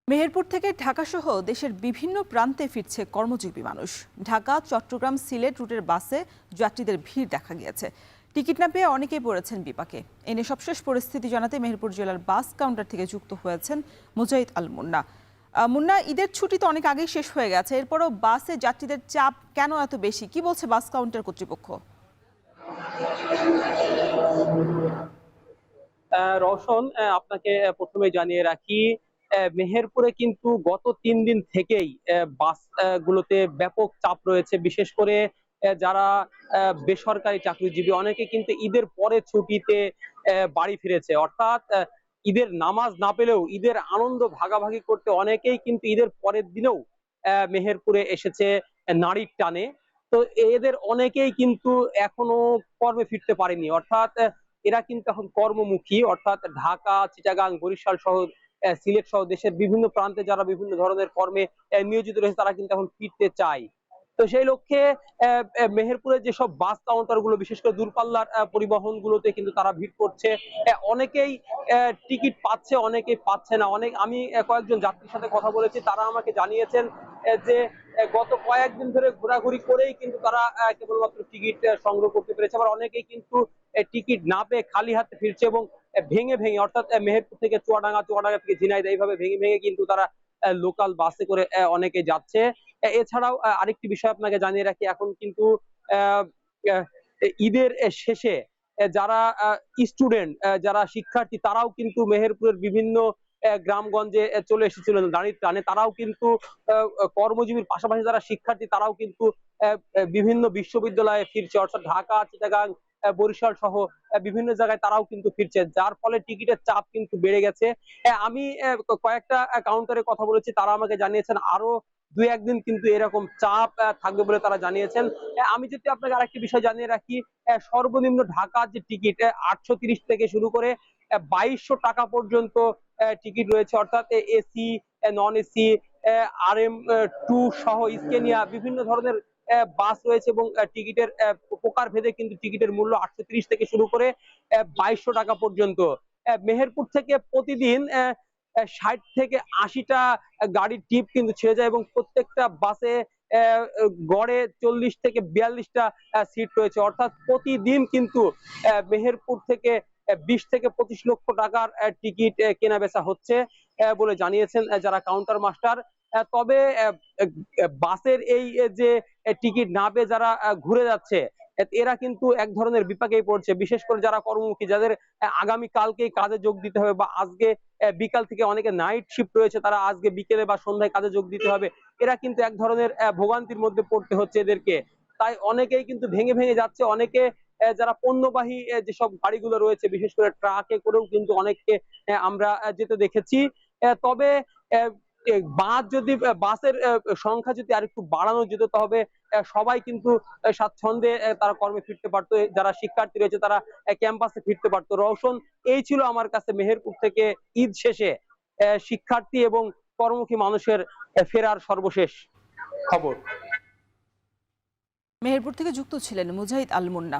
মেহেরপুর থেকে ঢাকাসহ দেশের বিভিন্ন প্রান্তে ফিরছে কর্মজীবী মানুষ। ঢাকা, চট্টগ্রাম, সিলেট রুটের বাসে যাত্রীদের ভিড় দেখা গিয়েছে। টিকিট না পেয়ে অনেকেই পড়েছেন বিপাকে। এনে সবশেষ পরিস্থিতি জানাতে মেহেরপুর জেলার বাস কাউন্টার থেকে যুক্ত হয়েছেন মুজাহিদ আল মুন্না। মুন্না, ঈদের ছুটি তো অনেক আগেই শেষ হয়ে গেছে, এরপরও বাসে যাত্রীদের চাপ কেন এত বেশি? কি বলছে বাস কাউন্টার কর্তৃপক্ষ? রওশন, আপনাকে প্রথমে জানিয়ে রাখি, মেহেরপুরে কিন্তু গত ৩ দিন থেকেই বাস গুলোতে ব্যাপক চাপ রয়েছে। বিশেষ করে যারা বেসরকারি চাকরিজীবী অনেকে কিন্তু ঈদের পরে ছুটিতে বাড়ি ফিরেছে। অর্থাৎ ঈদের নামাজ না পেলেও ঈদের আনন্দ ভাগাভাগি করতে অনেকেই কিন্তু ঈদের পরের দিনেও মেহেরপুরে এসেছে নারীর টানে। তো এদের অনেকেই কিন্তু এখনো কর্মে ফিরতে পারেনি। অর্থাৎ এরা কিন্তু এখন কর্মমুখী। অর্থাৎ ঢাকা, চিটাগাং, বরিশাল সহ সিলেট সহ দেশের বিভিন্ন প্রান্তে যারা বিভিন্ন ধরনের কর্মে নিয়োজিত রয়েছে তারা কিন্তু এখন ফিরতে চায়। তো সেই লক্ষ্যে মেহেরপুরের যেসব বাস কাউন্টার গুলো, বিশেষ করে দূরপাল্লার পরিবহন গুলোতে কিন্তু তারা ভিড় করছে। অনেকেই টিকিট পাচ্ছে, অনেকেই পাচ্ছে না। আমি কয়েকজন যাত্রীর সাথে কথা বলেছি, তারা আমাকে জানিয়েছেন যে গত কয়েকদিন ধরে ঘোরাঘুরি করেই কিন্তু তারা কেবলমাত্র টিকিট সংগ্রহ করতে পেরেছে। আবার অনেকেই কিন্তু টিকিট না পেয়ে খালি হাতে ফিরছে এবং ভেঙে ভেঙে, অর্থাৎ মেহেরপুর থেকে চুয়াডাঙ্গা, চুয়াডাঙ্গা থেকে ঝিনাইদহ, এইভাবে ভেঙে ভেঙে কিন্তু তারা লোকাল বাসে করে অনেকে যাচ্ছে। এছাড়াও আরেকটি বিষয় আপনাকে জানিয়ে রাখি, এখন কিন্তু আহ, আহ, ঈদের শেষে যারা স্টুডেন্ট, যারা শিক্ষার্থী, তারাও কিন্তু মেহেরপুরের বিভিন্ন গ্রামগঞ্জে চলে এসেছিল গাড়ির টানে। তারাও কিন্তু কর্মজীবীর পাশাপাশি যারা শিক্ষার্থী তারাও কিন্তু বিভিন্ন বিশ্ববিদ্যালয়ে ফিরছে। অর্থাৎ ঢাকা, চিটাগাং, বরিশাল সহ বিভিন্ন জায়গায় তারাও কিন্তু ফিরছে, যার ফলে টিকিটের চাপ কিন্তু বেড়ে গেছে। আমি কয়েকটা কাউন্টারে কথা বলেছি, তারা আমাকে জানিয়েছেন আরো ২-১ দিন কিন্তু এরকম চাপ থাকবে বলে তারা জানিয়েছেন। আমি যদি আপনাকে আরেকটি বিষয় জানিয়ে রাখি, সর্বনিম্ন ঢাকার যে টিকিট ৮৩০ থেকে শুরু করে ২২০০ টাকা পর্যন্ত টিকিট রয়েছে। অর্থাৎ এসি, নন এসি, RM2 সহ স্কেনিয়া বিভিন্ন ধরনের বাস রয়েছে এবং টিকিটের প্রকার ভেদে কিন্তু টিকিটের মূল্য ৮৩০ থেকে শুরু করে ২২০০ টাকা পর্যন্ত। মেহেরপুর থেকে প্রতিদিন ৬০ থেকে ৮০টা গাড়ির ট্রিপ কিন্তু ছেড়ে যায় এবং প্রত্যেকটা বাসে গড়ে ৪০ থেকে ৪২টা সিট রয়েছে। অর্থাৎ প্রতিদিন কিন্তু মেহেরপুর থেকে ২০ থেকে ২৫ লক্ষ টাকার টিকিট কেনা বেচা হচ্ছে বলে জানিয়েছেন যারা কাউন্টার মাস্টার। তবে বাসের এই যে টিকিট না পেয়ে যারা ঘুরে যাচ্ছে, এরা কিন্তু এক ধরনের বিপাকেই পড়ছে। বিশেষ করে যারা কর্মমুখী, যাদের আগামী কালকেই কাজে যোগ দিতে হবে বা আজকে বিকাল থেকে অনেকে নাইট শিফট রয়েছে, তারা আজকে বিকেলে বা সন্ধ্যায় কাজে যোগ দিতে হবে। এরা কিন্তু এক ধরনের ভোগান্তির মধ্যে পড়তে হচ্ছে এদেরকে। তাই অনেকেই কিন্তু ভেঙে ভেঙে যাচ্ছে। অনেকে যারা পণ্যবাহী যেসব গাড়িগুলো রয়েছে, বিশেষ করে ট্রাকে করেও কিন্তু অনেককে আমরা যেতে দেখেছি। তবে বাস যদি বাসের সংখ্যা যদি আরেকটু বাড়ানো যেত, তবে সবাই কিন্তু স্বাচ্ছন্দ্যে তারা কর্মে ফিরতে পারতো। যারা শিক্ষার্থী রয়েছে তারা ক্যাম্পাসে ফিরতে পারতো। রওশন, এই ছিল আমার কাছে মেহেরপুর থেকে ঈদ শেষে শিক্ষার্থী এবং কর্মমুখী মানুষের ফেরার সর্বশেষ খবর। মেহেরপুর থেকে যুক্ত ছিলেন মুজাহিদ আল মুন্না।